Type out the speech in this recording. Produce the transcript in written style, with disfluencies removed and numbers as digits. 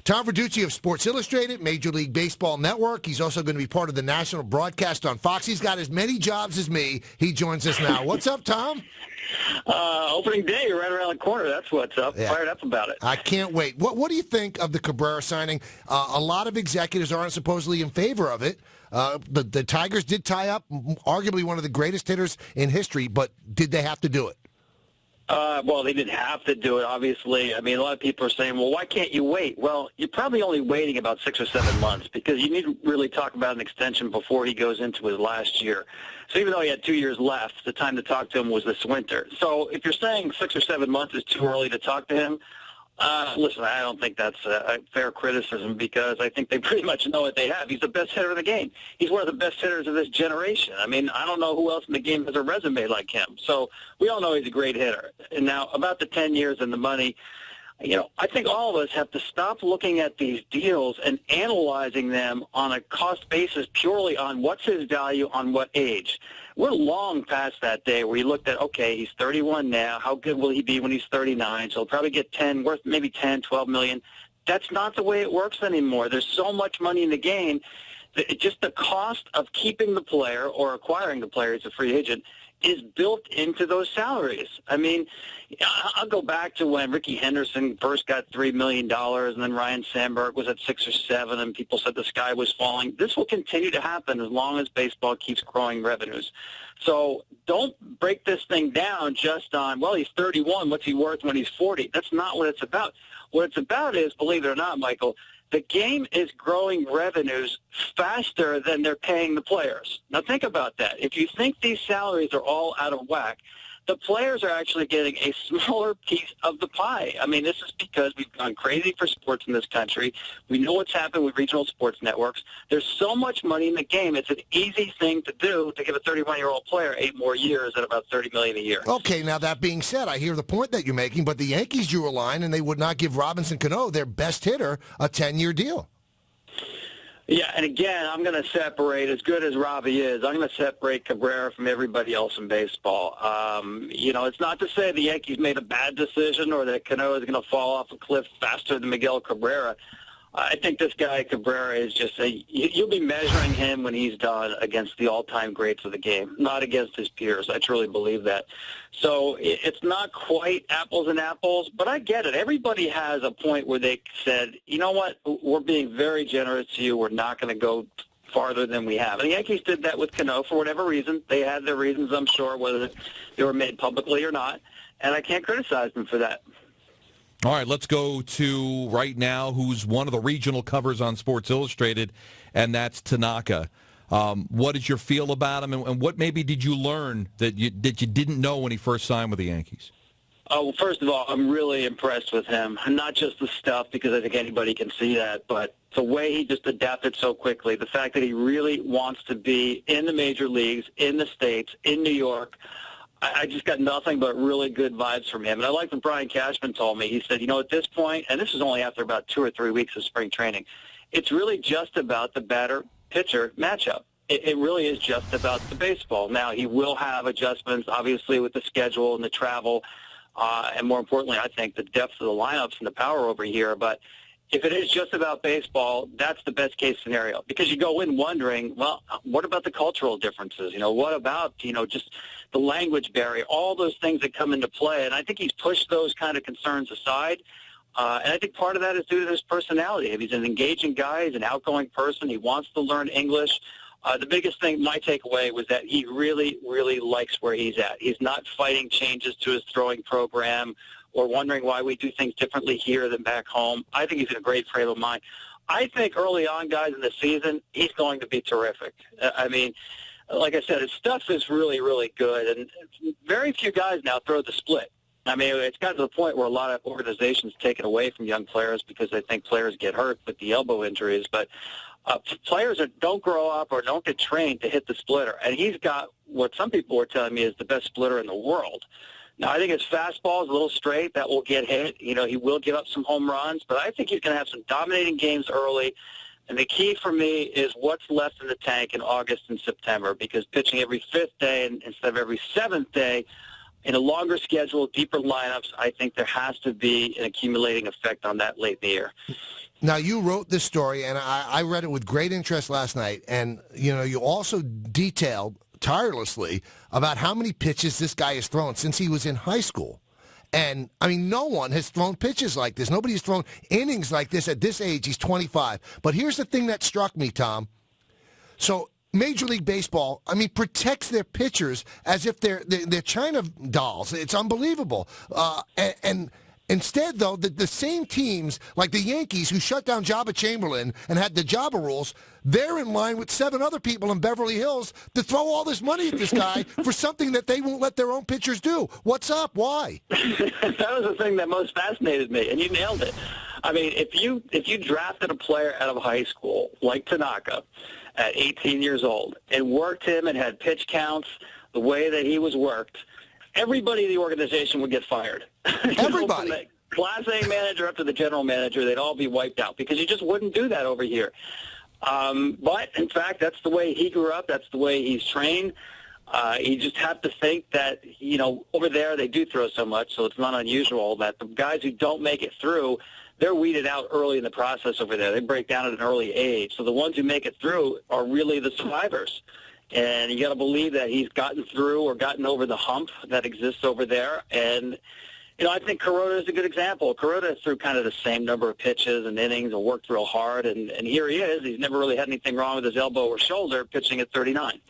Tom Verducci of Sports Illustrated, Major League Baseball Network. He's also going to be part of the national broadcast on Fox. He's got as many jobs as me. He joins us now. What's up, Tom? Opening day right around the corner. That's what's up. Yeah. Fired up about it. I can't wait. What do you think of the Cabrera signing? A lot of executives aren't supposedly in favor of it. The Tigers did tie up arguably one of the greatest hitters in history, but did they have to do it? Well, they didn't have to do it, obviously. I mean, a lot of people are saying, well, why can't you wait? Well, you're probably only waiting about 6 or 7 months because you need to really talk about an extension before he goes into his last year. So even though he had 2 years left, the time to talk to him was this winter. So if you're saying 6 or 7 months is too early to talk to him, listen, I don't think that's a fair criticism because I think they pretty much know what they have. He's the best hitter in the game. He's one of the best hitters of this generation. I mean, I don't know who else in the game has a resume like him. So we all know he's a great hitter. And now about the 10 years and the money, you know, I think all of us have to stop looking at these deals and analyzing them on a cost basis purely on what's his value on what age. We're long past that day where you looked at, okay, he's 31 now. How good will he be when he's 39? So he'll probably get worth maybe 10, 12 million. That's not the way it works anymore. There's so much money in the game that just the cost of keeping the player or acquiring the player as a free agent is built into those salaries. I mean, I'll go back to when Ricky Henderson first got $3 million and then Ryan Sandberg was at 6 or 7 and people said the sky was falling. This will continue to happen as long as baseball keeps growing revenues. So don't break this thing down just on, well, he's 31, what's he worth when he's 40? That's not what it's about. What it's about is, believe it or not, Michael, the game is growing revenues faster than they're paying the players. Now think about that. If you think these salaries are all out of whack, the players are actually getting a smaller piece of the pie. I mean, this is because we've gone crazy for sports in this country. We know what's happened with regional sports networks. There's so much money in the game. It's an easy thing to do to give a 31-year-old player 8 more years at about $30 million a year. Okay, now that being said, I hear the point that you're making, but the Yankees drew a line and they would not give Robinson Cano, their best hitter, a 10-year deal. Yeah, and again, I'm going to separate, as good as Robbie is, I'm going to separate Cabrera from everybody else in baseball. You know, it's not to say the Yankees made a bad decision or that Cano is going to fall off a cliff faster than Miguel Cabrera. I think this guy, Cabrera, is just you'll be measuring him when he's done against the all-time greats of the game, not against his peers. I truly believe that. So it's not quite apples and apples, but I get it. Everybody has a point where they said, you know what, we're being very generous to you. We're not going to go farther than we have. And the Yankees did that with Cano for whatever reason. They had their reasons, I'm sure, whether they were made publicly or not, and I can't criticize them for that. All right, let's go to right now who's one of the regional covers on Sports Illustrated, and that's Tanaka. What is your feel about him, and what maybe did you learn that you didn't know when he first signed with the Yankees? Oh, well, first of all, I'm really impressed with him. Not just the stuff, because I think anybody can see that, but the way he just adapted so quickly, the fact that he really wants to be in the major leagues, in the States, in New York. I just got nothing but really good vibes from him. And I like what Brian Cashman told me. He said, you know, at this point, and this is only after about 2 or 3 weeks of spring training, it's really just about the batter-pitcher matchup. It really is just about the baseball. Now, he will have adjustments, obviously, with the schedule and the travel, and more importantly, I think, the depth of the lineups and the power over here. But if it is just about baseball, that's the best-case scenario because you go in wondering, well, what about the cultural differences? You know, what about, you know, just the language barrier, all those things that come into play. And I think he's pushed those kind of concerns aside. And I think part of that is due to his personality. He's an engaging guy. He's an outgoing person. He wants to learn English. The biggest thing, my takeaway, was that he really, really likes where he's at. He's not fighting changes to his throwing program or wondering why we do things differently here than back home. I think he's in a great frame of mind. I think early on, guys, in the season, he's going to be terrific. I mean, like I said, his stuff is really, really good. And very few guys now throw the split. I mean, it's gotten to the point where a lot of organizations take it away from young players because they think players get hurt with the elbow injuries. But players that don't grow up or don't get trained to hit the splitter. And he's got what some people are telling me is the best splitter in the world. Now, I think his fastball is a little straight. That will get hit. You know, he will give up some home runs. But I think he's going to have some dominating games early. And the key for me is what's left in the tank in August and September, because pitching every 5th day instead of every 7th day in a longer schedule, deeper lineups, I think there has to be an accumulating effect on that late in the year. Now, you wrote this story, and I read it with great interest last night, and, you also detailed tirelessly about how many pitches this guy has thrown since he was in high school. And, no one has thrown pitches like this. Nobody has thrown innings like this at this age. He's 25. But here's the thing that struck me, Tom. So Major League Baseball, protects their pitchers as if they're China dolls. It's unbelievable. And instead, though, the same teams, like the Yankees, who shut down Jabba Chamberlain and had the Jabba rules, they're in line with 7 other people in Beverly Hills to throw all this money at this guy for something that they won't let their own pitchers do. What's up? Why? That was the thing that most fascinated me, and you nailed it. If you drafted a player out of high school like Tanaka at 18 years old and worked him and had pitch counts the way that he was worked, everybody in the organization would get fired. Everybody. From the Class A manager up to the general manager, they'd all be wiped out because you just wouldn't do that over here. But, in fact, that's the way he grew up. That's the way he's trained. You just have to think that, over there they do throw so much, so it's not unusual that the guys who don't make it through, they're weeded out early in the process over there. They break down at an early age. So the ones who make it through are really the survivors. And you got to believe that he's gotten through or gotten over the hump that exists over there. And, I think Kuroda is a good example. Kuroda threw kind of the same number of pitches and innings and worked real hard. And here he is. He's never really had anything wrong with his elbow or shoulder pitching at 39.